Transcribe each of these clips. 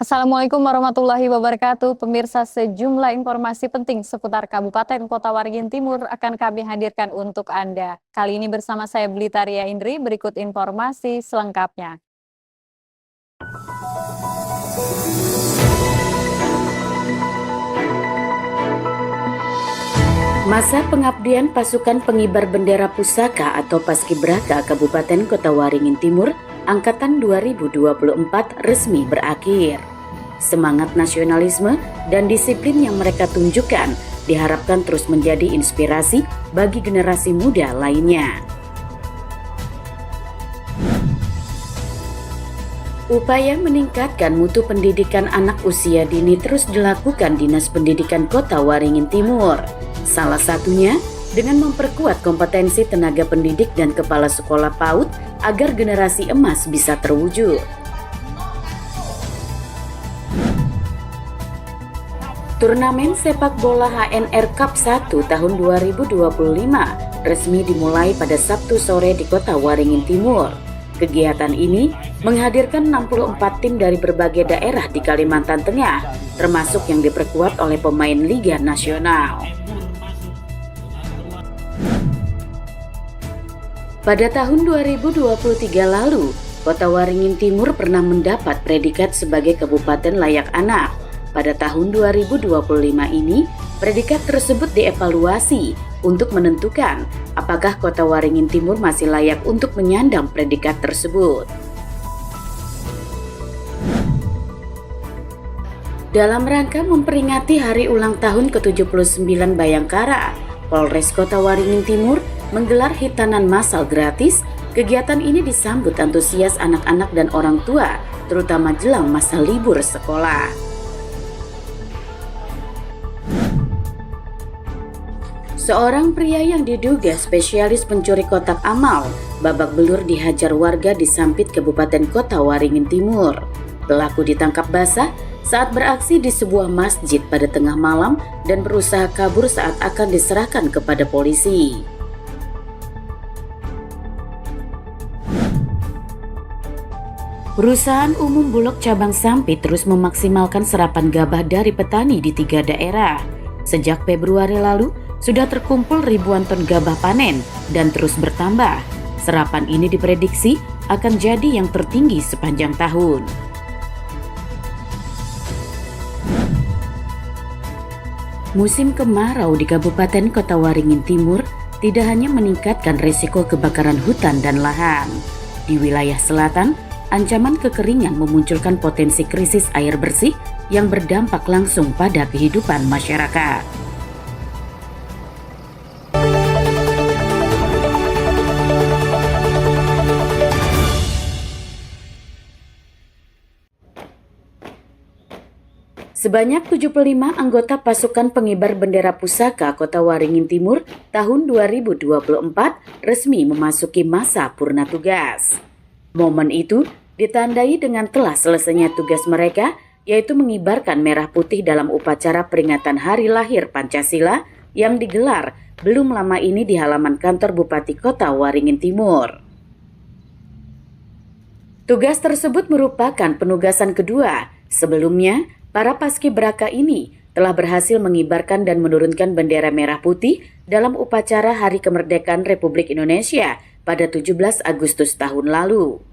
Assalamualaikum warahmatullahi wabarakatuh. Pemirsa, sejumlah informasi penting seputar Kabupaten Kota Waringin Timur akan kami hadirkan untuk Anda. Kali ini bersama saya Blitaria Indri, berikut informasi selengkapnya. Masa pengabdian pasukan pengibar bendera pusaka atau Paskibraka Kabupaten Kota Waringin Timur Angkatan 2024 resmi berakhir. Semangat nasionalisme dan disiplin yang mereka tunjukkan diharapkan terus menjadi inspirasi bagi generasi muda lainnya. Upaya meningkatkan mutu pendidikan anak usia dini terus dilakukan Dinas Pendidikan Kota Waringin Timur. Salah satunya dengan memperkuat kompetensi tenaga pendidik dan kepala sekolah PAUD agar generasi emas bisa terwujud. Turnamen sepak bola HNR Cup 1 tahun 2025 resmi dimulai pada Sabtu sore di Kota Waringin Timur. Kegiatan ini menghadirkan 64 tim dari berbagai daerah di Kalimantan Tengah, termasuk yang diperkuat oleh pemain Liga Nasional. Pada tahun 2023 lalu, Kota Waringin Timur pernah mendapat predikat sebagai Kabupaten Layak Anak. Pada tahun 2025 ini, predikat tersebut dievaluasi untuk menentukan apakah Kota Waringin Timur masih layak untuk menyandang predikat tersebut. Dalam rangka memperingati hari ulang tahun ke-79 Bayangkara, Polres Kota Waringin Timur menggelar hitanan massal gratis. Kegiatan ini disambut antusias anak-anak dan orang tua, terutama jelang masa libur sekolah. Seorang pria yang diduga spesialis pencuri kotak amal babak belur dihajar warga di Sampit, Kabupaten Kota Waringin Timur. Pelaku ditangkap basah saat beraksi di sebuah masjid pada tengah malam dan berusaha kabur saat akan diserahkan kepada polisi. Perusahaan Umum Bulog Cabang Sampit terus memaksimalkan serapan gabah dari petani di 3 daerah. Sejak Februari lalu, sudah terkumpul ribuan ton gabah panen dan terus bertambah. Serapan ini diprediksi akan jadi yang tertinggi sepanjang tahun. Musim kemarau di Kabupaten Kota Waringin Timur tidak hanya meningkatkan risiko kebakaran hutan dan lahan. Di wilayah selatan, ancaman kekeringan memunculkan potensi krisis air bersih yang berdampak langsung pada kehidupan masyarakat. Sebanyak 75 anggota pasukan pengibar bendera pusaka Kota Waringin Timur tahun 2024 resmi memasuki masa purna tugas. Momen itu ditandai dengan telah selesainya tugas mereka, yaitu mengibarkan merah putih dalam upacara peringatan Hari Lahir Pancasila yang digelar belum lama ini di halaman kantor Bupati Kota Waringin Timur. Tugas tersebut merupakan penugasan kedua. Sebelumnya, para paskibraka ini telah berhasil mengibarkan dan menurunkan bendera merah putih dalam upacara Hari Kemerdekaan Republik Indonesia pada 17 Agustus tahun lalu.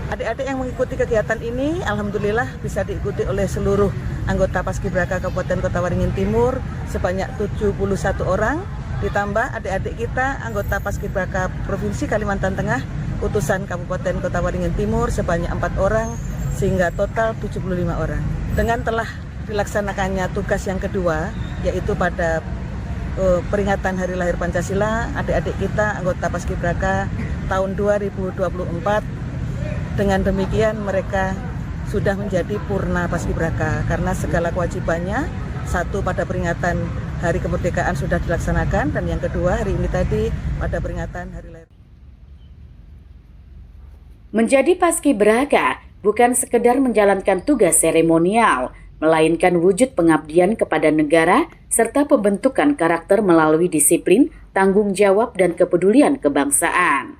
Adik-adik yang mengikuti kegiatan ini alhamdulillah bisa diikuti oleh seluruh anggota Paskibraka Kabupaten Kota Waringin Timur sebanyak 71 orang, ditambah adik-adik kita anggota Paskibraka Provinsi Kalimantan Tengah utusan Kabupaten Kota Waringin Timur sebanyak 4 orang sehingga total 75 orang. Dengan telah dilaksanakannya tugas yang kedua yaitu pada peringatan Hari Lahir Pancasila, adik-adik kita anggota Paskibraka tahun 2024 dengan demikian mereka sudah menjadi purna Paskibraka karena segala kewajibannya, satu pada peringatan Hari Kemerdekaan sudah dilaksanakan dan yang kedua hari ini tadi pada peringatan Hari Lahir. Menjadi paskibraka bukan sekedar menjalankan tugas seremonial, melainkan wujud pengabdian kepada negara serta pembentukan karakter melalui disiplin, tanggung jawab, dan kepedulian kebangsaan.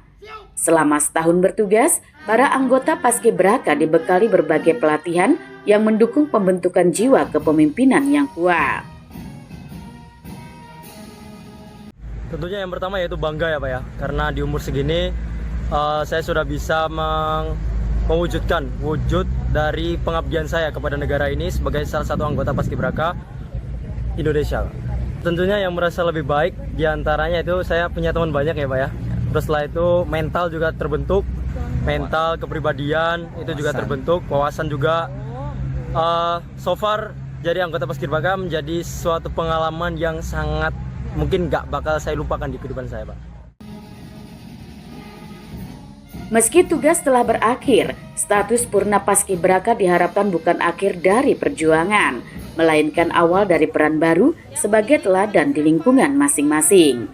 Selama setahun bertugas, Para anggota Paskibraka dibekali berbagai pelatihan yang mendukung pembentukan jiwa kepemimpinan yang kuat. Tentunya yang pertama yaitu bangga ya Pak ya, karena di umur segini saya sudah bisa mewujudkan wujud dari pengabdian saya kepada negara ini sebagai salah satu anggota Paskibraka Indonesia. Tentunya yang merasa lebih baik diantaranya itu saya punya teman banyak ya Pak ya. Terus setelah itu mental juga terbentuk, mental kepribadian itu juga terbentuk, wawasan juga. So far jadi anggota Paskibraka menjadi suatu pengalaman yang sangat mungkin gak bakal saya lupakan di kehidupan saya Pak. Meski tugas telah berakhir, status Purna Paskibraka diharapkan bukan akhir dari perjuangan, melainkan awal dari peran baru sebagai teladan di lingkungan masing-masing.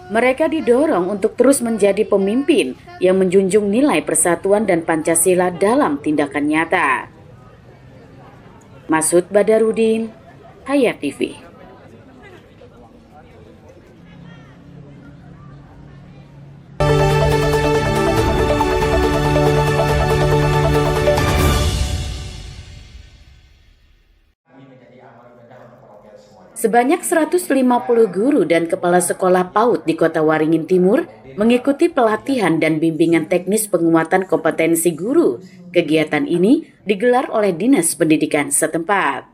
Mereka didorong untuk terus menjadi pemimpin yang menjunjung nilai persatuan dan Pancasila dalam tindakan nyata. Masud Badarudin, Hayat TV. Sebanyak 150 guru dan kepala sekolah PAUD di Kota Waringin Timur mengikuti pelatihan dan bimbingan teknis penguatan kompetensi guru. Kegiatan ini digelar oleh Dinas Pendidikan setempat.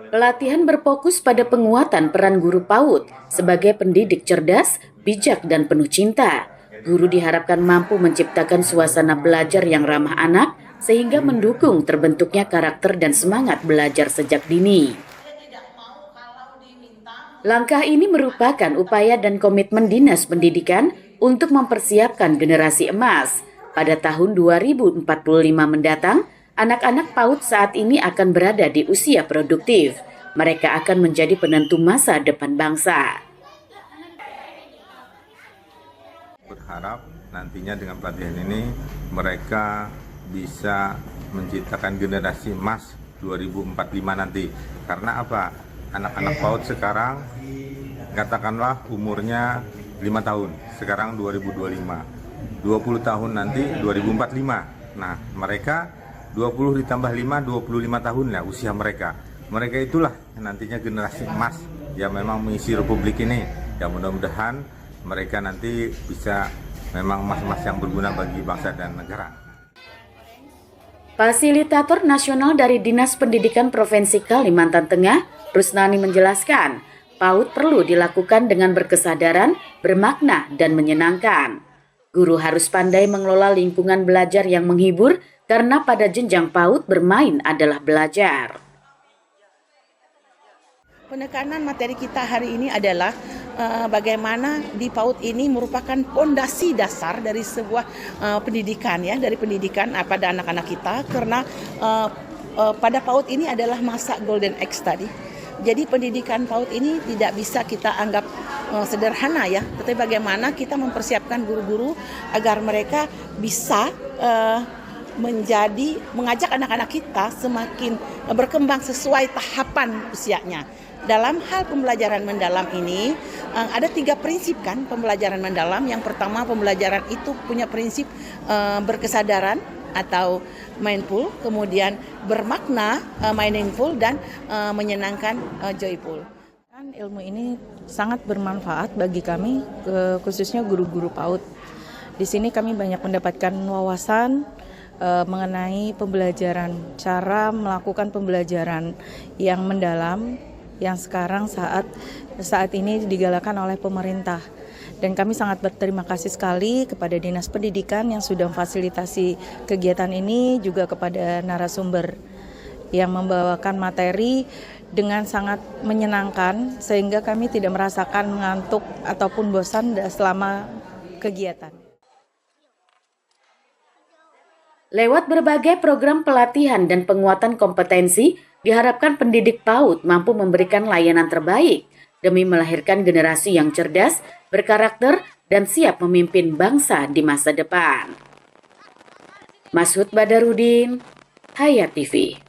Pelatihan berfokus pada penguatan peran guru PAUD sebagai pendidik cerdas, bijak, dan penuh cinta. Guru diharapkan mampu menciptakan suasana belajar yang ramah anak sehingga mendukung terbentuknya karakter dan semangat belajar sejak dini. Langkah ini merupakan upaya dan komitmen Dinas Pendidikan untuk mempersiapkan generasi emas. Pada tahun 2045 mendatang, anak-anak PAUD saat ini akan berada di usia produktif. Mereka akan menjadi penentu masa depan bangsa. Berharap nantinya dengan pelatihan ini mereka bisa menciptakan generasi emas 2045 nanti. Karena apa? Anak-anak PAUD sekarang katakanlah umurnya 5 tahun, sekarang 2025, 20 tahun nanti 2045. Nah mereka 20 ditambah 5, 25 tahun lah usia mereka. Mereka itulah nantinya generasi emas yang memang mengisi Republik ini. Ya mudah-mudahan mereka nanti bisa memang emas-emas yang berguna bagi bangsa dan negara. Fasilitator nasional dari Dinas Pendidikan Provinsi Kalimantan Tengah, Rusnani menjelaskan, PAUD perlu dilakukan dengan berkesadaran, bermakna, dan menyenangkan. Guru harus pandai mengelola lingkungan belajar yang menghibur karena pada jenjang PAUD bermain adalah belajar. Penekanan materi kita hari ini adalah bagaimana di PAUD ini merupakan fondasi dasar dari sebuah pendidikan ya, dari pendidikan pada anak-anak kita karena pada PAUD ini adalah masa golden age tadi. Jadi pendidikan PAUD ini tidak bisa kita anggap sederhana ya, tetapi bagaimana kita mempersiapkan guru-guru agar mereka bisa mengajak anak-anak kita semakin berkembang sesuai tahapan usianya. Dalam hal pembelajaran mendalam ini ada 3 prinsip kan pembelajaran mendalam. Yang pertama pembelajaran itu punya prinsip berkesadaran atau mindful, kemudian bermakna meaningful dan menyenangkan joyful. Ilmu ini sangat bermanfaat bagi kami, khususnya guru-guru PAUD. Di sini kami banyak mendapatkan wawasan mengenai pembelajaran, cara melakukan pembelajaran yang mendalam, yang sekarang saat ini digalakan oleh pemerintah. Dan kami sangat berterima kasih sekali kepada Dinas Pendidikan yang sudah memfasilitasi kegiatan ini, juga kepada narasumber yang membawakan materi dengan sangat menyenangkan sehingga kami tidak merasakan mengantuk ataupun bosan selama kegiatan. Lewat berbagai program pelatihan dan penguatan kompetensi, diharapkan pendidik PAUD mampu memberikan layanan terbaik demi melahirkan generasi yang cerdas, berkarakter, dan siap memimpin bangsa di masa depan. Masud Badarudin, Hayat TV.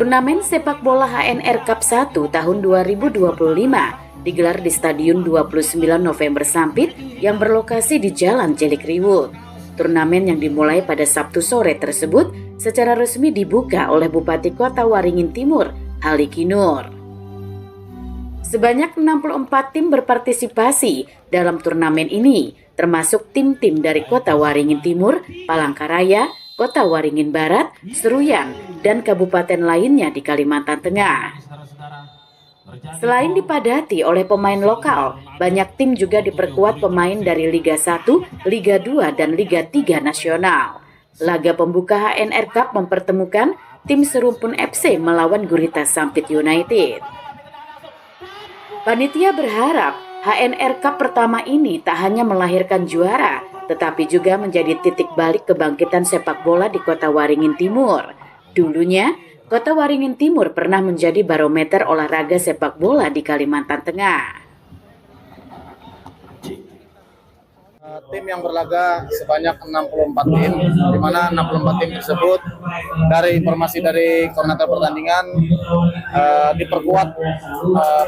Turnamen sepak bola HNR Cup 1 tahun 2025 digelar di Stadion 29 November Sampit yang berlokasi di Jalan Cilikriwut. Turnamen yang dimulai pada Sabtu sore tersebut secara resmi dibuka oleh Bupati Kota Waringin Timur, Haliki Nur. Sebanyak 64 tim berpartisipasi dalam turnamen ini, termasuk tim-tim dari Kota Waringin Timur, Palangkaraya, Kota Waringin Barat, Seruyan, dan kabupaten lainnya di Kalimantan Tengah. Selain dipadati oleh pemain lokal, banyak tim juga diperkuat pemain dari Liga 1, Liga 2, dan Liga 3 nasional. Laga pembuka HNR Cup mempertemukan tim Serumpun FC melawan Gurita Sampit United. Panitia berharap HNR Cup pertama ini tak hanya melahirkan juara, tetapi juga menjadi titik balik kebangkitan sepak bola di Kota Waringin Timur. Dulunya, Kota Waringin Timur pernah menjadi barometer olahraga sepak bola di Kalimantan Tengah. Tim yang berlaga sebanyak 64 tim, di mana 64 tim tersebut dari informasi dari koordinator pertandingan diperkuat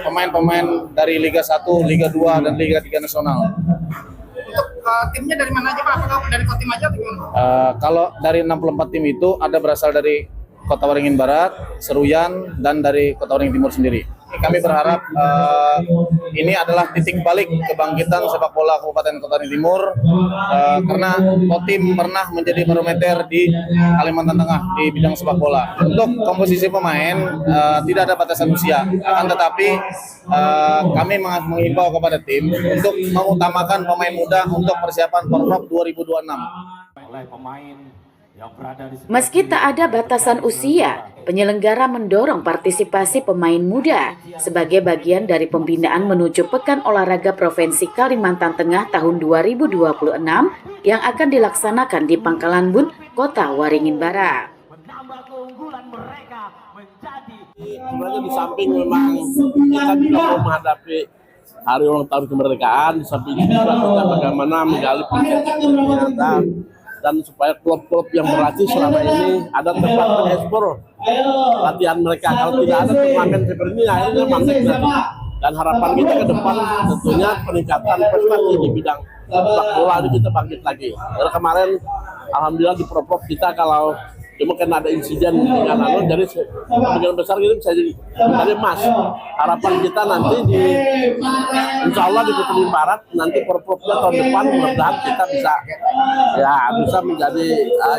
pemain-pemain dari Liga 1, Liga 2, dan Liga 3 nasional. Timnya dari mana aja Pak? Apakah dari Kotim aja atau gimana? Kalau dari 64 tim itu ada berasal dari Kota Waringin Barat, Seruyan, dan dari Kota Waringin Timur sendiri. Kami berharap ini adalah titik balik kebangkitan sepak bola Kabupaten Kota Waringin Timur karena Kotim pernah menjadi barometer di Kalimantan Tengah di bidang sepak bola. Untuk komposisi pemain tidak ada batasan usia, akan tetapi kami menghimbau kepada tim untuk mengutamakan pemain muda untuk persiapan Porprov 2026. Oleh pemain yang berada di Meski tak ada batasan usia, penyelenggara mendorong partisipasi pemain muda sebagai bagian dari pembinaan menuju Pekan Olahraga Provinsi Kalimantan Tengah tahun 2026 yang akan dilaksanakan di Pangkalan Bun, Kota Waringin Barat. Sebenarnya di samping memang kita juga mau menghadapi hari ulang tahun kemerdekaan, di samping itu juga bagaimana menggali pendidikan dan supaya klub-klub yang berlatih selama ini ada tempat mengekspor latihan mereka. Kalau tidak ada turnamen seperti ini, akhirnya mandek nanti. Dan harapan kita ke depan tentunya peningkatan prestasi di bidang sepak bola ini kita bangkit lagi. Karena kemarin alhamdulillah di Porprov kita kalau mungkin ada insiden dengan jadi kemungkinan besar gitu bisa jadi emas. Harapan kita nanti di insya Allah di Kota Barat nanti Porprovnya tahun depan mudah-mudahan kita bisa menjadi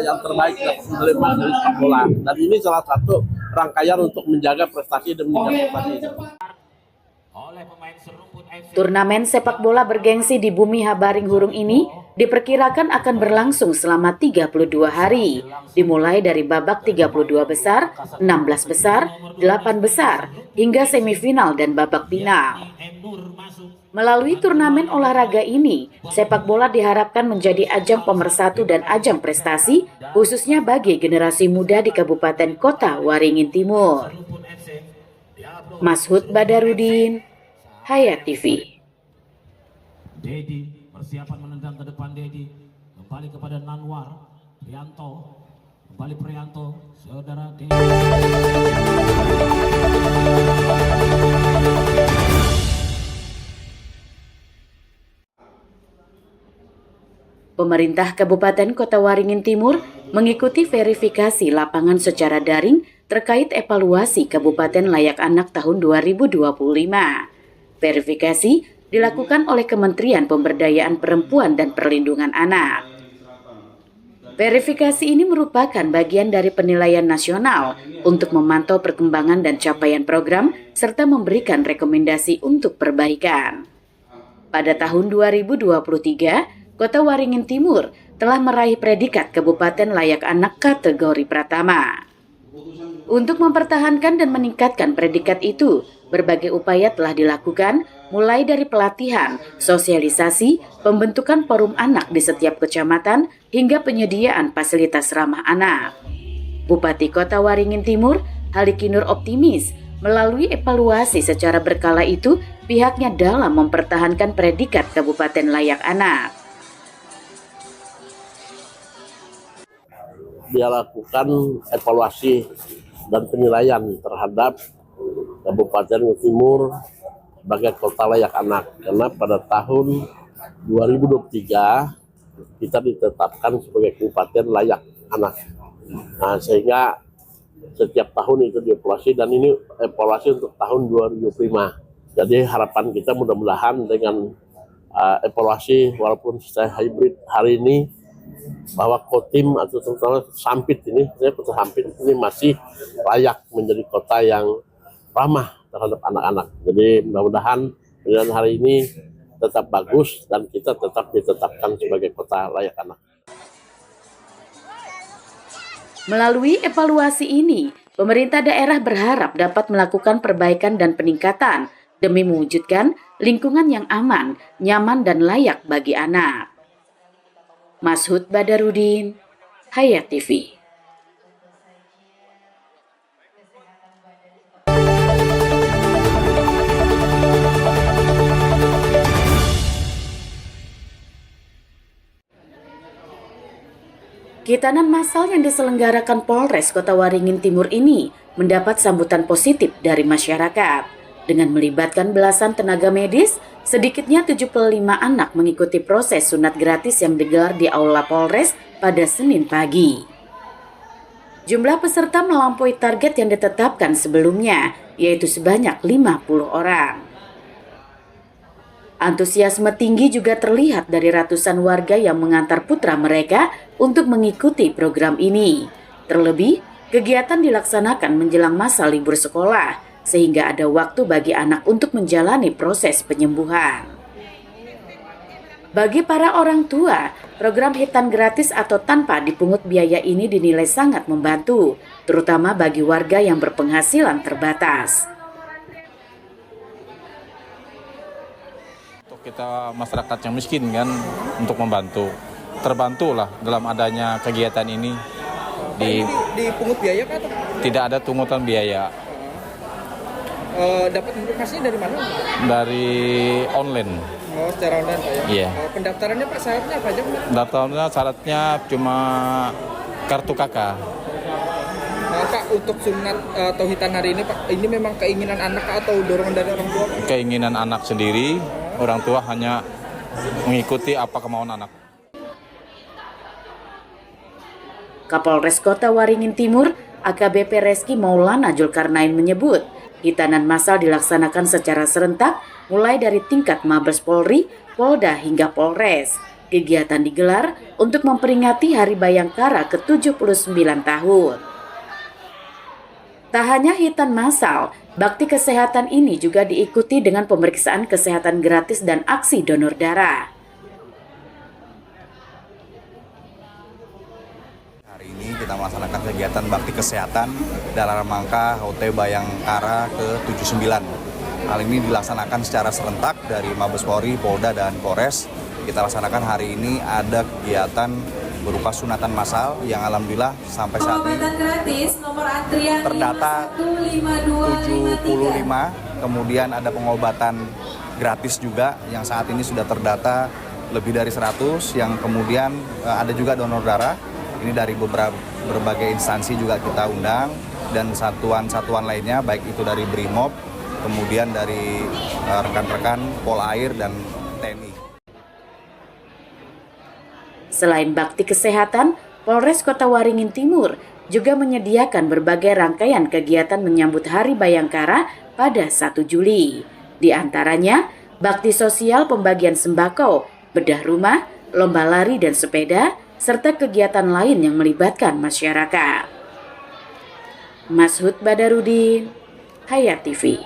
yang terbaik dapat medali emas dari sepak bola. Dan ini salah satu rangkaian untuk menjaga prestasi dan menjaga prestasi. Turnamen sepak bola bergengsi di Bumi Habaring Hurung ini diperkirakan akan berlangsung selama 32 hari, dimulai dari babak 32 besar, 16 besar, 8 besar, hingga semifinal dan babak final. Melalui turnamen olahraga ini, sepak bola diharapkan menjadi ajang pemersatu dan ajang prestasi, khususnya bagi generasi muda di Kabupaten Kota Waringin Timur. Mashud Badarudin, Hayat TV. Dedi, persiapan menendang ke depan Dedi, kembali kepada Nanwar, Prianto, kembali Prianto, saudara Dedi. Pemerintah Kabupaten Kota Waringin Timur mengikuti verifikasi lapangan secara daring terkait evaluasi Kabupaten Layak Anak tahun 2025. Verifikasi dilakukan oleh Kementerian Pemberdayaan Perempuan dan Perlindungan Anak. Verifikasi ini merupakan bagian dari penilaian nasional untuk memantau perkembangan dan capaian program serta memberikan rekomendasi untuk perbaikan. Pada tahun 2023, Kota Waringin Timur telah meraih predikat Kabupaten Layak Anak kategori Pratama. Untuk mempertahankan dan meningkatkan predikat itu, berbagai upaya telah dilakukan, mulai dari pelatihan, sosialisasi, pembentukan forum anak di setiap kecamatan, hingga penyediaan fasilitas ramah anak. Bupati Kota Waringin Timur, Haliki Nur optimis, melalui evaluasi secara berkala itu, pihaknya dalam mempertahankan predikat Kabupaten Layak Anak. Dia lakukan evaluasi dan penilaian terhadap Kabupaten Timur sebagai kota layak anak, karena pada tahun 2023 kita ditetapkan sebagai kabupaten layak anak. Nah, sehingga setiap tahun itu dievaluasi, dan ini evaluasi untuk tahun 2025. Jadi harapan kita mudah-mudahan dengan evaluasi walaupun saya hybrid hari ini, bahwa Kotim atau terutama Sampit ini, kota Sampit ini masih layak menjadi kota yang ramah terhadap anak-anak. Jadi mudah-mudahan dengan hari ini tetap bagus dan kita tetap ditetapkan sebagai kota layak anak. Melalui evaluasi ini, pemerintah daerah berharap dapat melakukan perbaikan dan peningkatan demi mewujudkan lingkungan yang aman, nyaman, dan layak bagi anak. Mashud Badarudin, Hayat TV. Khitanan massal yang diselenggarakan Polres Kota Waringin Timur ini mendapat sambutan positif dari masyarakat. Dengan melibatkan belasan tenaga medis, sedikitnya 75 anak mengikuti proses sunat gratis yang digelar di Aula Polres pada Senin pagi. Jumlah peserta melampaui target yang ditetapkan sebelumnya, yaitu sebanyak 50 orang. Antusiasme tinggi juga terlihat dari ratusan warga yang mengantar putra mereka untuk mengikuti program ini. Terlebih, kegiatan dilaksanakan menjelang masa libur sekolah, sehingga ada waktu bagi anak untuk menjalani proses penyembuhan. Bagi para orang tua, program hitan gratis atau tanpa dipungut biaya ini dinilai sangat membantu, terutama bagi warga yang berpenghasilan terbatas. Untuk kita masyarakat yang miskin kan, untuk membantu, terbantulah dalam adanya kegiatan ini. Dipungut biaya Pak? Tidak ada pungutan biaya. Dapat informasinya dari mana? Dari online. Oh, secara online Pak ya? Iya. Pendaftarannya Pak, syaratnya apa aja Pak? Pendaftarannya syaratnya cuma kartu KK. Pak, untuk sunat atau hitan hari ini Pak, ini memang keinginan anak atau dorongan dari orang tua? Keinginan anak sendiri, orang tua hanya mengikuti apa kemauan anak. Kapolres Kota Waringin Timur, AKBP Reski Maulana Julkarnain menyebut, hitanan massal dilaksanakan secara serentak mulai dari tingkat Mabes Polri, Polda hingga Polres. Kegiatan digelar untuk memperingati Hari Bayangkara ke-79 tahun. Tak hanya hitan massal, bakti kesehatan ini juga diikuti dengan pemeriksaan kesehatan gratis dan aksi donor darah. Kita melaksanakan kegiatan bakti kesehatan dalam rangka HUT Bayangkara ke-79. Hal ini dilaksanakan secara serentak dari Mabes Polri, Polda, dan Polres. Kita laksanakan hari ini ada kegiatan berupa sunatan massal yang alhamdulillah sampai saat ini terdata 75, kemudian ada pengobatan gratis juga yang saat ini sudah terdata lebih dari 100, yang kemudian ada juga donor darah. Ini dari berbagai instansi juga kita undang, dan satuan-satuan lainnya, baik itu dari BRIMOB, kemudian dari rekan-rekan Polair dan TNI. Selain bakti kesehatan, Polres Kota Waringin Timur juga menyediakan berbagai rangkaian kegiatan menyambut Hari Bayangkara pada 1 Juli. Di antaranya, bakti sosial pembagian sembako, bedah rumah, lomba lari dan sepeda, serta kegiatan lain yang melibatkan masyarakat. Mashud Badarudin, Hayat TV.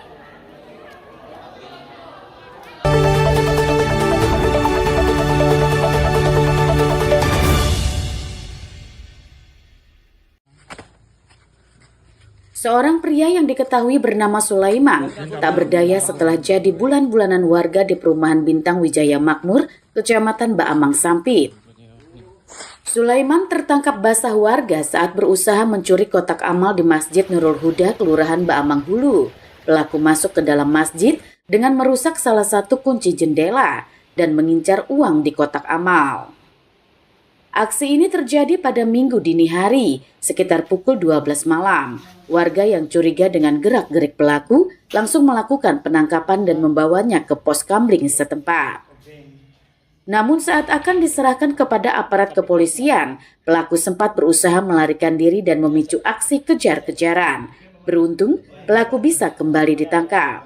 Seorang pria yang diketahui bernama Sulaiman tak berdaya setelah jadi bulan-bulanan warga di perumahan Bintang Wijaya Makmur, Kecamatan Baamang Sampit. Sulaiman tertangkap basah warga saat berusaha mencuri kotak amal di Masjid Nurul Huda, Kelurahan Baamang Hulu. Pelaku masuk ke dalam masjid dengan merusak salah satu kunci jendela dan mengincar uang di kotak amal. Aksi ini terjadi pada Minggu dini hari, sekitar pukul 12 malam. Warga yang curiga dengan gerak-gerik pelaku langsung melakukan penangkapan dan membawanya ke pos kamling setempat. Namun saat akan diserahkan kepada aparat kepolisian, pelaku sempat berusaha melarikan diri dan memicu aksi kejar-kejaran. Beruntung, pelaku bisa kembali ditangkap.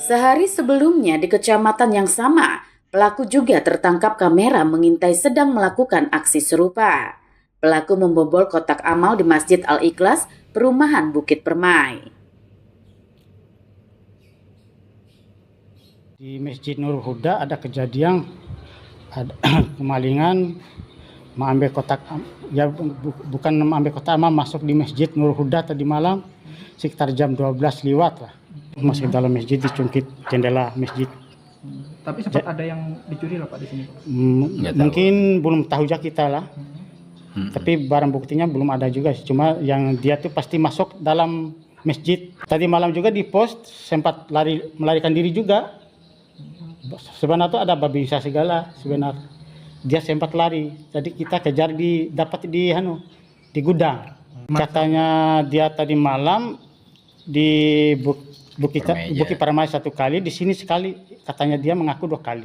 Sehari sebelumnya di kecamatan yang sama, pelaku juga tertangkap kamera mengintai sedang melakukan aksi serupa. Pelaku membobol kotak amal di Masjid Al-Ikhlas, Perumahan Bukit Permai. Di Masjid Nurul Huda ada kejadian kemalingan mengambil kotak, ya bukan mengambil kotak amal, masuk di Masjid Nurul Huda tadi malam sekitar jam 12 lewat lah. Masuk ke dalam masjid, dicungkit jendela masjid. Tapi sempat ada yang dicuri loh Pak di sini. Mungkin belum tahu juga kita lah. Tapi barang buktinya belum ada juga. Cuma yang dia tuh pasti masuk dalam masjid. Tadi malam juga di pos sempat melarikan diri juga. Sebenarnya tuh ada babi bisa segala sebenarnya. Dia sempat lari. Jadi kita kejar dapat di gudang. Katanya dia tadi malam di Bukit Permai 1 kali, di sini sekali. Katanya dia mengaku 2 kali.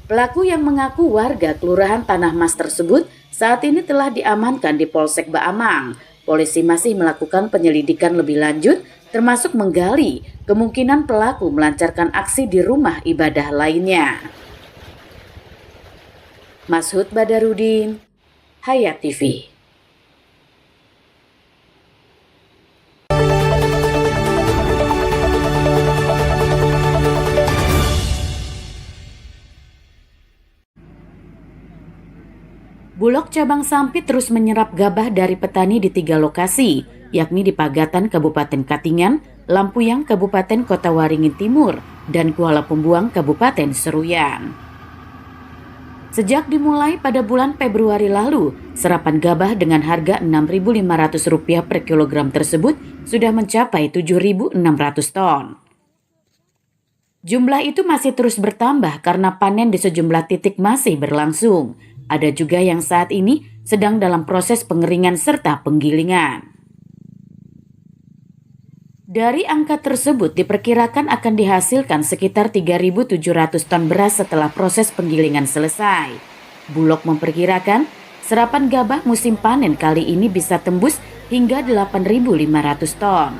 Pelaku yang mengaku warga Kelurahan Tanah Mas tersebut saat ini telah diamankan di Polsek Baamang. Polisi masih melakukan penyelidikan lebih lanjut, termasuk menggali kemungkinan pelaku melancarkan aksi di rumah ibadah lainnya. Mashud Badarudin, Hayat TV. Bulog cabang Sampit terus menyerap gabah dari petani di 3 lokasi, yakni di Pagatan Kabupaten Katingan, Lampuyang Kabupaten Kota Waringin Timur, dan Kuala Pembuang Kabupaten Seruyan. Sejak dimulai pada bulan Februari lalu, serapan gabah dengan harga Rp6.500 per kilogram tersebut sudah mencapai 7.600 ton. Jumlah itu masih terus bertambah karena panen di sejumlah titik masih berlangsung. Ada juga yang saat ini sedang dalam proses pengeringan serta penggilingan. Dari angka tersebut diperkirakan akan dihasilkan sekitar 3.700 ton beras setelah proses penggilingan selesai. Bulog memperkirakan serapan gabah musim panen kali ini bisa tembus hingga 8.500 ton.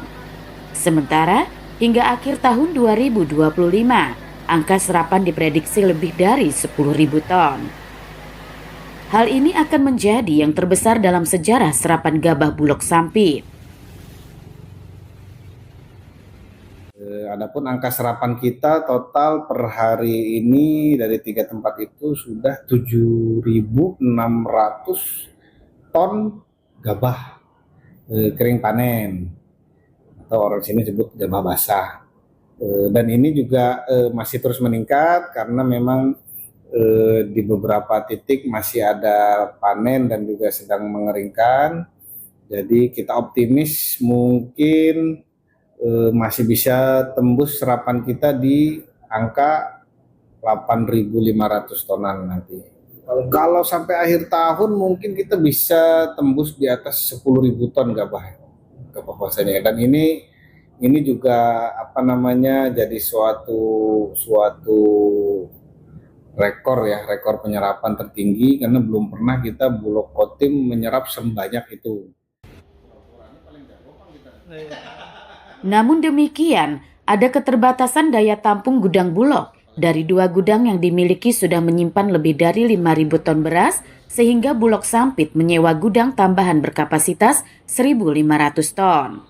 Sementara hingga akhir tahun 2025, angka serapan diprediksi lebih dari 10.000 ton. Hal ini akan menjadi yang terbesar dalam sejarah serapan gabah Bulog Sampit. Adapun angka serapan kita total per hari ini dari 3 tempat itu sudah 7.600 ton gabah kering panen atau orang sini sebut gabah basah. Dan ini juga masih terus meningkat karena memang di beberapa titik masih ada panen dan juga sedang mengeringkan. Jadi kita optimis mungkin masih bisa tembus serapan kita di angka 8.500 tonan nanti. Kalau sampai akhir tahun mungkin kita bisa tembus di atas 10.000 ton gabah bahwasanya. Dan ini juga jadi suatu rekor penyerapan tertinggi karena belum pernah kita Bulog Kotim menyerap sebanyak itu. Namun demikian, ada keterbatasan daya tampung gudang Bulog. Dari 2 gudang yang dimiliki sudah menyimpan lebih dari 5.000 ton beras, sehingga Bulog Sampit menyewa gudang tambahan berkapasitas 1.500 ton.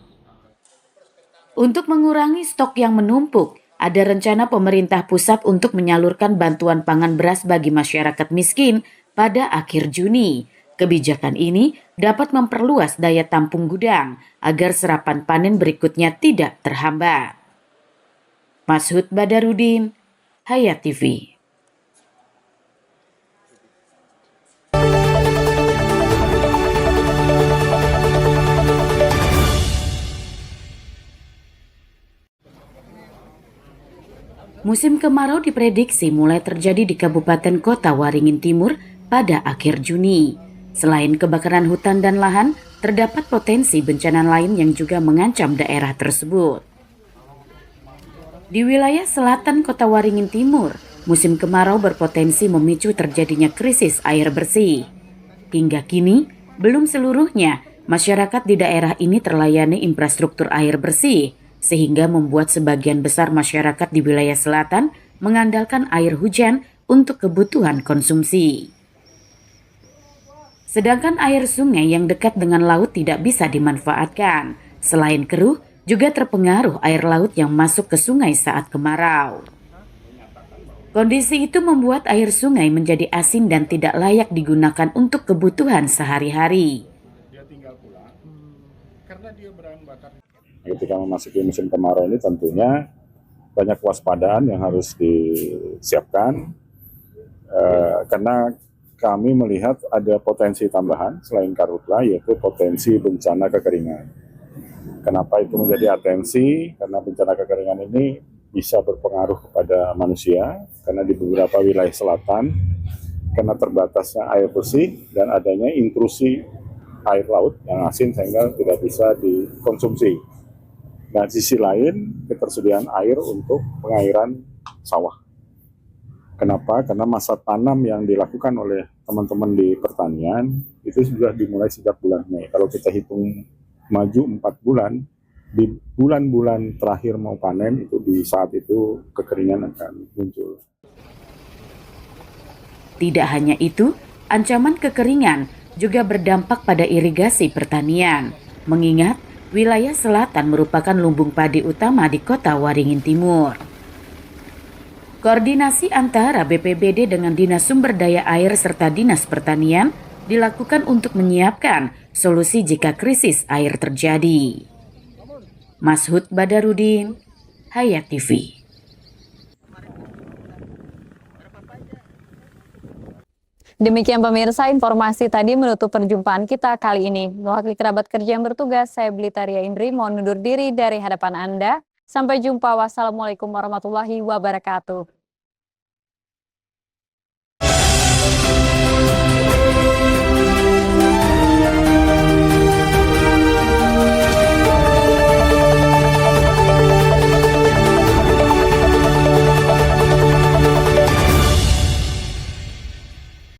Untuk mengurangi stok yang menumpuk, ada rencana pemerintah pusat untuk menyalurkan bantuan pangan beras bagi masyarakat miskin pada akhir Juni. Kebijakan ini dapat memperluas daya tampung gudang agar serapan panen berikutnya tidak terhambat. Mashud Badarudin, Hayat TV. Musim kemarau diprediksi mulai terjadi di Kabupaten Kota Waringin Timur pada akhir Juni. Selain kebakaran hutan dan lahan, terdapat potensi bencana lain yang juga mengancam daerah tersebut. Di wilayah selatan Kota Waringin Timur, musim kemarau berpotensi memicu terjadinya krisis air bersih. Hingga kini, belum seluruhnya masyarakat di daerah ini terlayani infrastruktur air bersih, sehingga membuat sebagian besar masyarakat di wilayah selatan mengandalkan air hujan untuk kebutuhan konsumsi. Sedangkan air sungai yang dekat dengan laut tidak bisa dimanfaatkan. Selain keruh, juga terpengaruh air laut yang masuk ke sungai saat kemarau. Kondisi itu membuat air sungai menjadi asin dan tidak layak digunakan untuk kebutuhan sehari-hari. Ketika memasuki musim kemarau ini tentunya banyak kewaspadaan yang harus disiapkan karena kami melihat ada potensi tambahan selain karhutlah, yaitu potensi bencana kekeringan. Kenapa itu menjadi atensi? Karena bencana kekeringan ini bisa berpengaruh kepada manusia karena di beberapa wilayah selatan karena terbatasnya air bersih dan adanya intrusi air laut yang asin sehingga tidak bisa dikonsumsi. Dan sisi lain, ketersediaan air untuk pengairan sawah. Kenapa? Karena masa tanam yang dilakukan oleh teman-teman di pertanian itu sudah dimulai sejak bulan Mei. Kalau kita hitung maju 4 bulan, di bulan-bulan terakhir mau panen itu di saat itu kekeringan akan muncul. Tidak hanya itu, ancaman kekeringan juga berdampak pada irigasi pertanian, mengingat wilayah selatan merupakan lumbung padi utama di Kota Waringin Timur. Koordinasi antara BPBD dengan Dinas Sumber Daya Air serta Dinas Pertanian dilakukan untuk menyiapkan solusi jika krisis air terjadi. Mashud Badarudin, Hayat TV. Demikian pemirsa, informasi tadi menutup perjumpaan kita kali ini. Mewakili kerabat kerja yang bertugas, saya Blitaria Indri mohon undur diri dari hadapan Anda. Sampai jumpa. Wassalamualaikum warahmatullahi wabarakatuh.